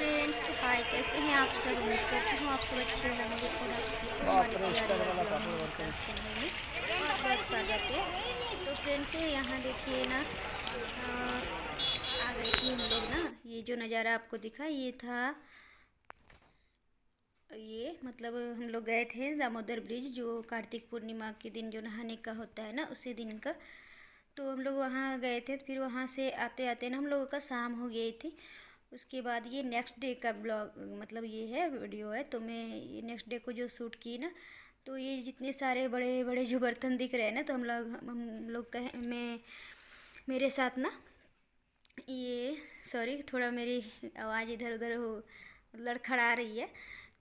Friends, हाय, कैसे हैं आप सब। उम्मीद करती हूँ आप सब अच्छे होंगे और आप सभी को हमारे प्यारे और ब्लॉगिंग पॉडकास्ट चैनल में बहुत बहुत स्वागत है। तो फ्रेंड्स, यहाँ देखिए ना, आ गई थी हम लोग ना। ये जो नज़ारा आपको दिखा, ये था, ये मतलब हम लोग गए थे दामोदर ब्रिज, जो कार्तिक पूर्णिमा के दिन जो नहाने का होता है ना, उसी दिन का। तो हम लोग वहाँ गए थे। फिर वहाँ से आते आते ना हम लोगों का शाम हो गई थी। उसके बाद ये नेक्स्ट डे का ब्लॉग, मतलब ये है वीडियो है। तो मैं ये नेक्स्ट डे को जो शूट की ना, तो ये जितने सारे बड़े बड़े जो बर्तन दिख रहे हैं ना, तो हम लोग कहे मैं मेरे साथ ना, ये सॉरी, थोड़ा मेरी आवाज़ इधर उधर हो लड़खड़ा रही है।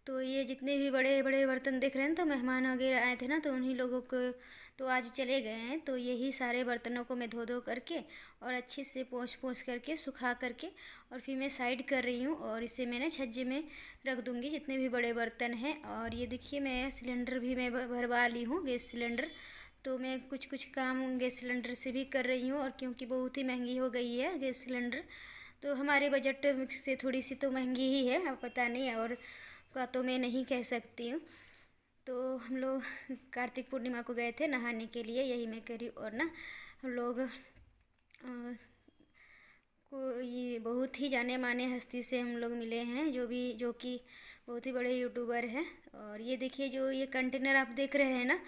तो ये जितने भी बड़े बड़े बर्तन दिख रहे हैं, तो मेहमान वगैरह आए थे ना, तो उन्हीं लोगों को तो आज चले गए हैं। तो यही सारे बर्तनों को मैं धो धो करके और अच्छे से पोंछ पोंछ करके सुखा करके और फिर मैं साइड कर रही हूँ। और इसे मैं ना छज्जे में रख दूँगी, जितने भी बड़े बर्तन हैं। और ये देखिए, मैं सिलेंडर भी मैं भरवा ली हूँ, गैस सिलेंडर। तो मैं कुछ कुछ काम गैस सिलेंडर से भी कर रही हूँ, और क्योंकि बहुत ही महंगी हो गई है गैस सिलेंडर, तो हमारे बजट से थोड़ी सी तो महंगी ही है, अब पता नहीं और का तो मैं नहीं कह सकती हूँ। तो हम लोग कार्तिक पूर्णिमा को गए थे नहाने के लिए, यही मैं करी। और ना हम लोग को ये बहुत ही जाने माने हस्ती से हम लोग मिले हैं, जो कि बहुत ही बड़े यूट्यूबर हैं। और ये देखिए, जो ये कंटेनर आप देख रहे हैं ना,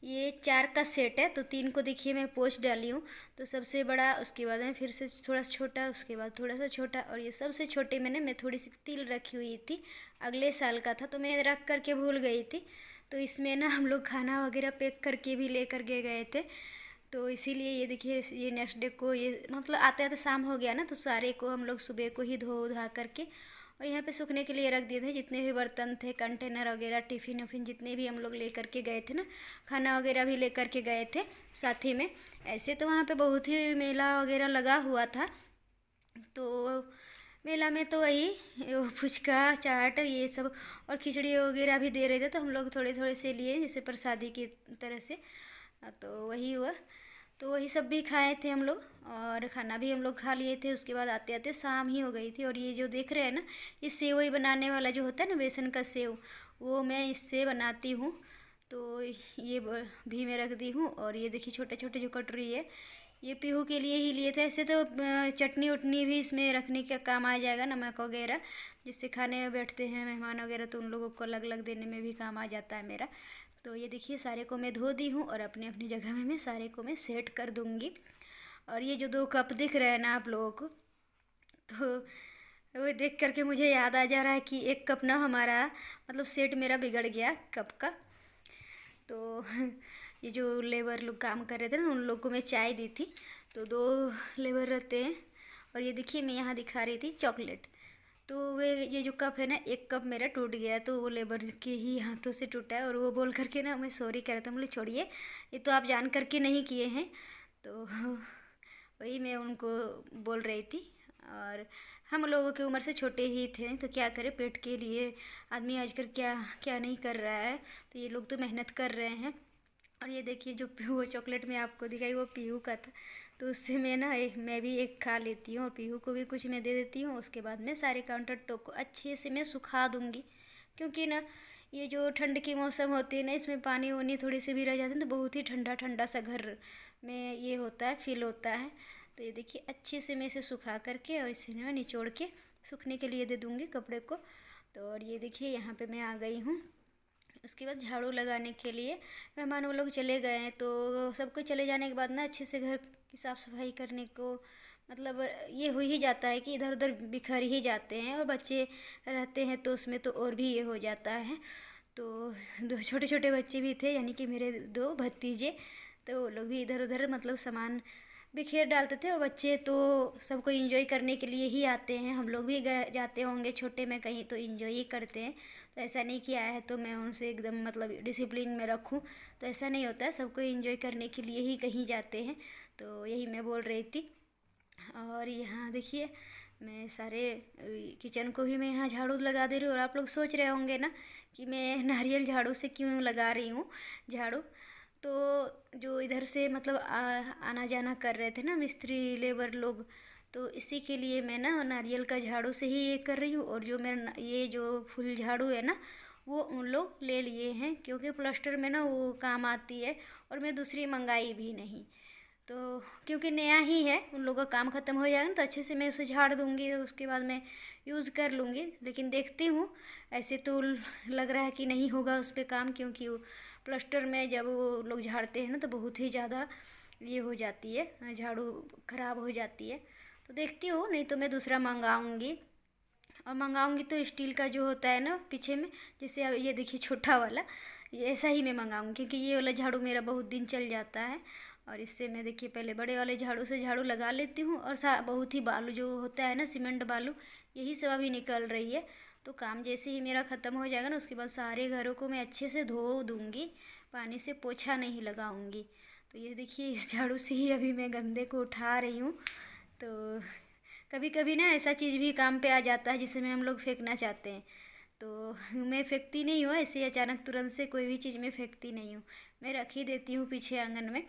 ये 4 का सेट है। तो 3 को देखिए मैं पोस्ट डाली हूँ। तो सबसे बड़ा, उसके बाद में फिर से थोड़ा सा छोटा, उसके बाद थोड़ा सा छोटा, और ये सबसे छोटे में ना मैं थोड़ी सी तिल रखी हुई थी, अगले साल का था, तो मैं रख करके भूल गई थी। तो इसमें ना हम लोग खाना वगैरह पैक करके भी ले करके गए थे। तो इसीलिए ये देखिए, ये नेक्स्ट डे को, ये मतलब आते आते शाम हो गया ना, तो सारे को हम लोग सुबह को ही धो धा करके और यहाँ पे सूखने के लिए रख दिए थे। जितने भी बर्तन थे, कंटेनर वगैरह, टिफ़िन उफ़िन, जितने भी हम लोग ले करके गए थे ना, खाना वगैरह भी ले करके गए थे साथ ही में। ऐसे तो वहाँ पे बहुत ही मेला वगैरह लगा हुआ था। तो मेला में तो वही फुचका चाट ये सब और खिचड़ी वगैरह भी दे रहे थे, तो हम लोग थोड़े थोड़े से लिए, जैसे प्रसादी की तरह से। तो वही हुआ। तो वही सब भी खाए थे हम लोग, और खाना भी हम लोग खा लिए थे। उसके बाद आते आते शाम ही हो गई थी। और ये जो देख रहे हैं ना, ये सेवई बनाने वाला जो होता है ना, बेसन का सेव, वो मैं इससे बनाती हूँ। तो ये भी मैं रख दी हूँ। और ये देखिए, छोटे छोटे जो कटोरी है, ये पीहू के लिए ही लिए थे। ऐसे तो चटनी उटनी भी इसमें रखने का काम आ जाएगा, नमक वगैरह, जिससे खाने में बैठते हैं मेहमान वगैरह, तो उन लोगों को अलग अलग देने में भी काम आ जाता है मेरा। तो ये देखिए, सारे को मैं धो दी हूँ और अपनी अपनी जगह में मैं सारे को मैं सेट कर दूँगी। और ये जो 2 कप दिख रहे हैं ना आप लोगों को, तो वो देख करके मुझे याद आ जा रहा है कि एक कप ना हमारा, मतलब सेट मेरा बिगड़ गया कप का। तो ये जो लेबर लोग काम कर रहे थे ना, उन लोग को मैं चाय दी थी। तो 2 लेबर रहते हैं। और ये देखिए, मैं यहाँ दिखा रही थी चॉकलेट। तो वे ये जो कप है ना, एक कप मेरा टूट गया, तो वो लेबर के ही हाथों से टूटा है। और वो बोल करके ना मैं सॉरी कह रहा था, बोले छोड़िए, ये तो आप जान करके नहीं किए हैं। तो वही मैं उनको बोल रही थी। और हम लोगों की उम्र से छोटे ही थे, तो क्या करें, पेट के लिए आदमी आजकल क्या क्या नहीं कर रहा है। तो ये लोग तो मेहनत कर रहे हैं। और ये देखिए, जो वो चॉकलेट में आपको दिखाई, वो पीहू का था। तो उससे मैं ना मैं भी एक खा लेती हूँ, और पीहू को भी कुछ मैं दे देती हूँ। उसके बाद मैं सारे काउंटर टॉप को अच्छे से मैं सुखा दूँगी, क्योंकि ना ये जो ठंड की मौसम होती है ना, इसमें पानी वानी थोड़ी सी भी रह जाते हैं, तो बहुत ही ठंडा ठंडा सा घर में ये होता है, फील होता है। तो ये देखिए, अच्छे से मैं इसे सुखा करके और इसे ना निचोड़ के सूखने के लिए दे दूँगी कपड़े को। तो और ये देखिए, यहाँ पे मैं आ गई हूँ। उसके बाद झाड़ू लगाने के लिए मेहमान वो लोग चले गए हैं। तो सबको चले जाने के बाद ना अच्छे से घर की साफ़ सफाई करने को, मतलब ये हो ही जाता है कि इधर उधर बिखर ही जाते हैं, और बच्चे रहते हैं तो उसमें तो और भी ये हो जाता है। तो 2 छोटे छोटे बच्चे भी थे, यानी कि मेरे 2 भतीजे। तो वो लोग भी इधर उधर मतलब सामान बिखेर डालते थे। और बच्चे तो सबको एंजॉय करने के लिए ही आते हैं, हम लोग भी गए जाते होंगे छोटे में कहीं, तो एंजॉय ही करते हैं। तो ऐसा नहीं किया है तो मैं उनसे एकदम मतलब डिसिप्लिन में रखूं, तो ऐसा नहीं होता है, सबको एंजॉय करने के लिए ही कहीं जाते हैं। तो यही मैं बोल रही थी। और यहाँ देखिए, मैं सारे किचन को भी मैं यहाँ झाड़ू लगा दे रही हूँ। और आप लोग सोच रहे होंगे ना कि मैं नारियल झाड़ू से क्यों लगा रही हूँ झाड़ू। तो जो इधर से मतलब आना जाना कर रहे थे ना मिस्त्री लेबर लोग, तो इसी के लिए मैं ना नारियल का झाड़ू से ही ये कर रही हूँ। और जो मेरा ये जो फुल झाड़ू है ना, वो उन लोग ले लिए हैं क्योंकि प्लास्टर में ना वो काम आती है, और मैं दूसरी मंगाई भी नहीं। तो क्योंकि नया ही है, उन लोगों का काम ख़त्म हो जाएगा ना तो अच्छे से मैं उसे झाड़ दूँगी, तो उसके बाद मैं यूज़ कर लूँगी। लेकिन देखती हूँ, ऐसे तो लग रहा है कि नहीं होगा उस पर काम, क्योंकि वो प्लास्टर में जब वो लोग झाड़ते हैं ना तो बहुत ही ज़्यादा ये हो जाती है, झाड़ू ख़राब हो जाती है। तो देखती हूँ, नहीं तो मैं दूसरा मंगाऊँगी। और मंगाऊँगी तो स्टील का जो होता है ना पीछे में, जैसे अब ये देखिए छोटा वाला, ये ऐसा ही मैं मंगाऊँगी, क्योंकि ये वाला झाड़ू मेरा बहुत दिन चल जाता है। और इससे मैं देखिए पहले बड़े वाले झाड़ू से झाड़ू लगा लेती हूँ, और बहुत ही बालू जो होता है ना, सीमेंट बालू, यही सब अभी निकल रही है। तो काम जैसे ही मेरा ख़त्म हो जाएगा ना, उसके बाद सारे घरों को मैं अच्छे से धो दूँगी, पानी से पोछा नहीं लगाऊँगी। तो ये देखिए इस झाड़ू से ही अभी मैं गंदे को उठा रही हूँ। तो कभी कभी ना ऐसा चीज़ भी काम पे आ जाता है जिसे में हम लोग फेंकना चाहते हैं, तो मैं फेंकती नहीं हूँ ऐसे अचानक तुरंत से, कोई भी चीज़ मैं फेंकती नहीं हूँ, मैं रख ही देती हूँ पीछे आंगन में।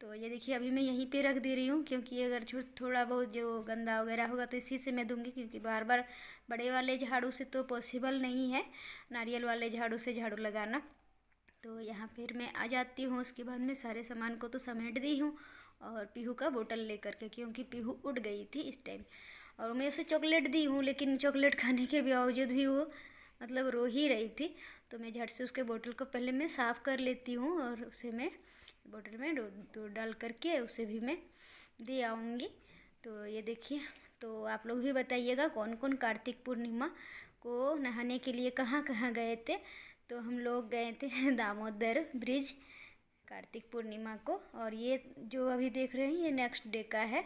तो ये देखिए अभी मैं यहीं पे रख दे रही हूँ, क्योंकि अगर थोड़ा बहुत जो गंदा वगैरह होगा तो इसी से मैं दूँगी, क्योंकि बार बार बड़े वाले झाड़ू से तो पॉसिबल नहीं है नारियल वाले झाड़ू से झाड़ू लगाना। तो यहाँ फिर मैं आ जाती हूँ, उसके बाद मैं सारे सामान को तो समेट दी हूँ, और पीहू का बोतल लेकर के, क्योंकि पीहू उठ गई थी इस टाइम। और मैं उसे चॉकलेट दी हूँ, लेकिन चॉकलेट खाने के बावजूद भी वो मतलब रो ही रही थी। तो मैं झट से उसके बोतल को पहले मैं साफ़ कर लेती हूँ, और उसे मैं बोतल में दूध डाल करके उसे भी मैं दे आऊँगी। तो ये देखिए, तो आप लोग भी बताइएगा कौन कौन कार्तिक पूर्णिमा को नहाने के लिए कहाँ कहाँ गए थे। तो हम लोग गए थे दामोदर ब्रिज कार्तिक पूर्णिमा को, और ये जो अभी देख रहे हैं ये नेक्स्ट डे का है।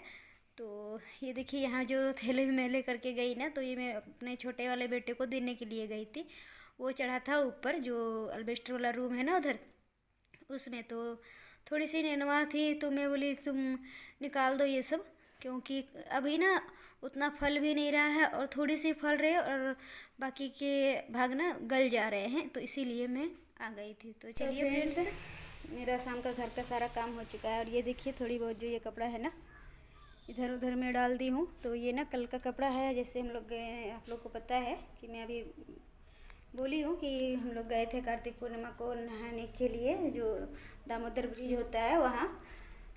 तो ये देखिए यहाँ जो थैले में मैं ले करके गई ना, तो ये मैं अपने छोटे वाले बेटे को देने के लिए गई थी। वो चढ़ा था ऊपर, जो अल्बेस्टर वाला रूम है ना उधर, उसमें। तो थोड़ी सी नेनुआ थी, तो मैं बोली तुम निकाल दो ये सब, क्योंकि अभी ना उतना फल भी नहीं रहा है, और थोड़ी सी फल रहे और बाकी के भाग ना गल जा रहे हैं, तो इसीलिए मैं आ गई थी। तो चलिए फ्रेंड्स, मेरा शाम का घर का सारा काम हो चुका है। और ये देखिए थोड़ी बहुत जो ये कपड़ा है ना, इधर उधर में डाल दी हूँ। तो ये ना कल का कपड़ा है, जैसे हम लोग गए, आप लोग को पता है कि मैं अभी बोली हूँ कि हम लोग गए थे कार्तिक पूर्णिमा को नहाने के लिए, जो दामोदर ब्रिज होता है वहाँ।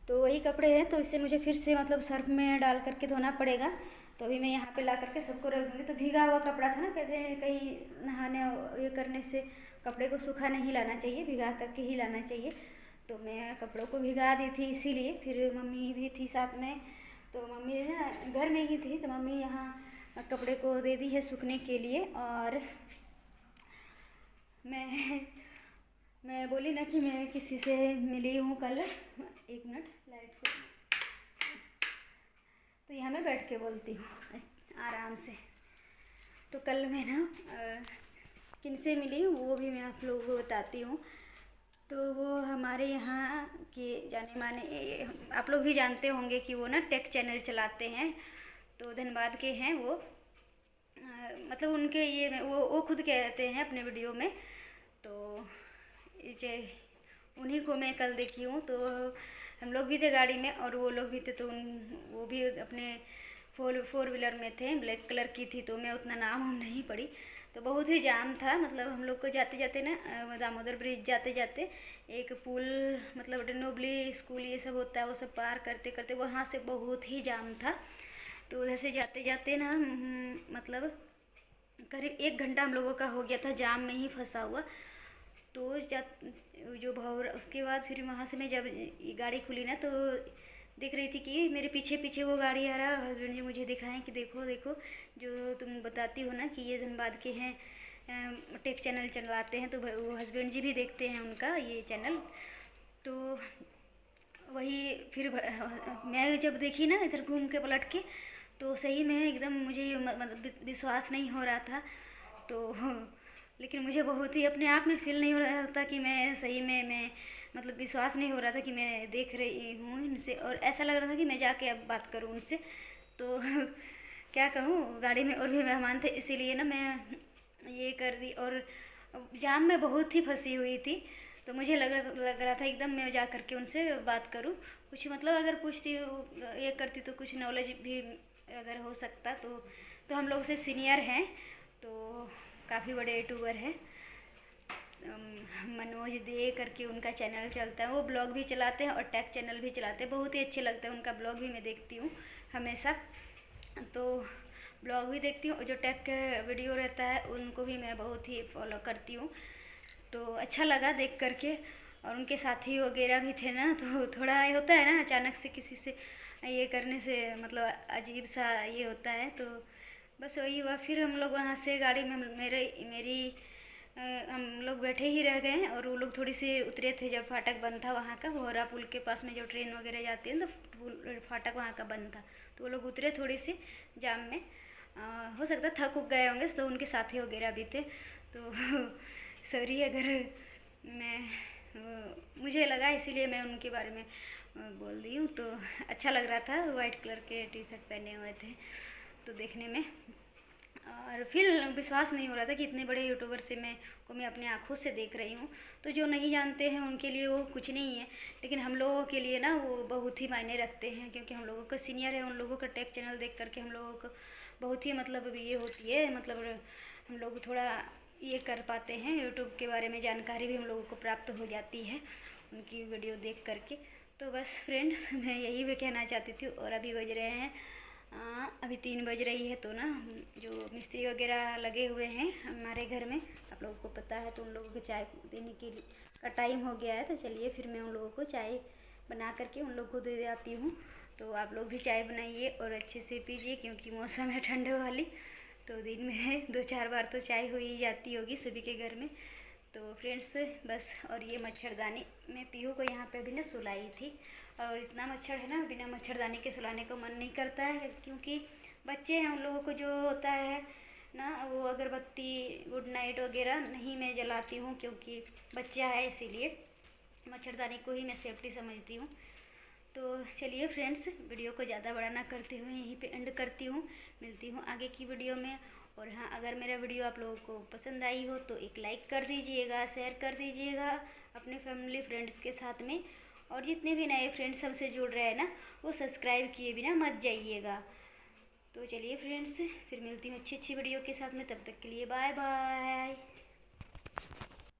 तो वही कपड़े हैं, तो इसे मुझे फिर से मतलब सर्फ में डाल करके धोना पड़ेगा। तो अभी मैं यहाँ पे ला करके सबको रख दूँगी। तो भीगा हुआ कपड़ा था ना, कहते हैं कहीं नहाने ये करने से कपड़े को सूखा नहीं लाना चाहिए, भिगा करके ही लाना चाहिए। तो मैं कपड़ों को भिगा दी थी, इसीलिए फिर मम्मी भी थी साथ में। तो मम्मी ना घर में ही थी, तो मम्मी यहाँ कपड़े को दे दी है सूखने के लिए। और मैं बोली ना कि मैं किसी से मिली हूँ कल, एक मिनट लाइट को, तो यहाँ मैं बैठ के बोलती हूँ आराम से। तो कल मैं ना किन से मिली हूँ वो भी मैं आप लोगों को बताती हूँ। तो वो हमारे यहाँ के जाने माने, आप लोग भी जानते होंगे कि वो ना टेक चैनल चलाते हैं, तो धनबाद के हैं वो। मतलब उनके ये वो खुद कहते हैं अपने वीडियो में। तो उन्हीं को मैं कल देखी हूँ। तो हम लोग भी थे गाड़ी में और वो लोग भी थे, तो वो भी अपने फोर व्हीलर में थे, ब्लैक कलर की थी। तो मैं उतना नाम हम नहीं पढ़ी। तो बहुत ही जाम था, मतलब हम लोग को जाते जाते ना दामोदर ब्रिज जाते जाते एक पुल, मतलब डनोबली स्कूल ये सब होता है, वो सब पार करते करते वहाँ से बहुत ही जाम था। तो उधर से जाते जाते ना मतलब करीब 1 घंटा हम लोगों का हो गया था जाम में ही फंसा हुआ। तो जो भौर उसके बाद फिर वहाँ से मैं जब गाड़ी खुली ना, तो देख रही थी कि मेरे पीछे पीछे वो गाड़ी आ रहा है। हस्बैंड जी मुझे दिखाएं कि देखो देखो, जो तुम बताती हो ना कि ये धनबाद के हैं, टेक चैनल चलाते हैं, तो वो हस्बैंड जी भी देखते हैं उनका ये चैनल। तो वही फिर मैं जब देखी ना इधर घूम के पलट के, तो सही में एकदम मुझे मतलब विश्वास नहीं हो रहा था। तो लेकिन मुझे बहुत ही अपने आप में फील नहीं हो रहा था कि मैं सही में, मैं मतलब विश्वास नहीं हो रहा था कि मैं देख रही हूँ इनसे, और ऐसा लग रहा था कि मैं जाके अब बात करूँ उनसे। तो क्या कहूँ, गाड़ी में और भी मेहमान थे, इसीलिए ना मैं ये कर दी। और जाम में बहुत ही फंसी हुई थी, तो मुझे लग रहा था एकदम मैं जा करके उनसे बात करूँ, कुछ मतलब अगर पूछती ये करती तो कुछ नॉलेज भी अगर हो सकता तो हम लोग से सीनियर हैं, तो काफ़ी बड़े यूट्यूबर हैं। मनोज दे करके उनका चैनल चलता है, वो ब्लॉग भी चलाते हैं और टेक चैनल भी चलाते हैं, बहुत ही अच्छे लगते हैं, उनका ब्लॉग भी मैं देखती हूँ हमेशा। तो ब्लॉग भी देखती हूँ और जो टेक का वीडियो रहता है उनको भी मैं बहुत ही फॉलो करती हूँ। तो अच्छा लगा देख करके। और उनके साथी वगैरह भी थे ना, तो थोड़ा ये होता है ना, अचानक से किसी से ये करने से मतलब अजीब सा ये होता है। तो बस वही हुआ। फिर हम लोग वहाँ से गाड़ी में हम लोग बैठे ही रह गए और वो लोग थोड़ी सी उतरे थे जब फाटक बंद था वहाँ का, भोरा पुल के पास में जो ट्रेन वगैरह जाती है, तो फाटक वहाँ का बंद था। तो वो लोग उतरे थोड़ी सी जाम में, हो सकता थक उक गए होंगे, तो उनके साथी वगैरह भी थे। तो सॉरी अगर मैं मुझे लगा इसीलिए मैं उनके बारे में बोल दी हूँ। तो अच्छा लग रहा था, वाइट कलर के टी शर्ट पहने हुए थे तो देखने में। और फिर विश्वास नहीं हो रहा था कि इतने बड़े यूट्यूबर से मैं अपनी आँखों से देख रही हूँ। तो जो नहीं जानते हैं उनके लिए वो कुछ नहीं है, लेकिन हम लोगों के लिए ना वो बहुत ही मायने रखते हैं, क्योंकि हम लोगों का सीनियर है। उन लोगों का टेक चैनल देख करके हम लोगों को बहुत ही मतलब ये होती है, मतलब हम लोग थोड़ा ये कर पाते हैं, यूट्यूब के बारे में जानकारी भी हम लोगों को प्राप्त हो जाती है उनकी वीडियो देख करके। तो बस फ्रेंड्स मैं यही भी कहना चाहती थी। और अभी बज रहे हैं अभी 3 बज रही है। तो ना जो मिस्त्री वगैरह लगे हुए हैं हमारे घर में, आप लोगों को पता है, तो उन लोगों को चाय देने का टाइम हो गया है। तो चलिए फिर मैं उन लोगों को चाय बना करके उन लोगों को दे जाती हूँ। तो आप लोग भी चाय बनाइए और अच्छे से पीजिए, क्योंकि मौसम है ठंडे वाली। तो दिन में 2-4 बार तो चाय हो ही जाती होगी सभी के घर में। तो फ्रेंड्स बस, और ये मच्छरदानी मैं पीहू को यहाँ पे भी ना सुलाई थी, और इतना मच्छर है ना, बिना मच्छरदानी के सुलाने को मन नहीं करता है, क्योंकि बच्चे हैं उन लोगों को जो होता है ना, वो अगरबत्ती गुड नाइट वगैरह नहीं मैं जलाती हूँ, क्योंकि बच्चा है, इसीलिए मच्छरदानी को ही मैं सेफ्टी समझती हूँ। तो चलिए फ्रेंड्स, वीडियो को ज़्यादा बड़ा ना करते हुए यहीं पे एंड करती हूँ। मिलती हूँ आगे की वीडियो में। और हाँ, अगर मेरा वीडियो आप लोगों को पसंद आई हो तो एक लाइक कर दीजिएगा, शेयर कर दीजिएगा अपने फैमिली फ्रेंड्स के साथ में। और जितने भी नए फ्रेंड्स हमसे जुड़ रहे हैं ना, वो सब्सक्राइब किए बिना मत जाइएगा। तो चलिए फ्रेंड्स, फिर मिलती हूँ अच्छी अच्छी वीडियो के साथ में। तब तक के लिए बाय बाय।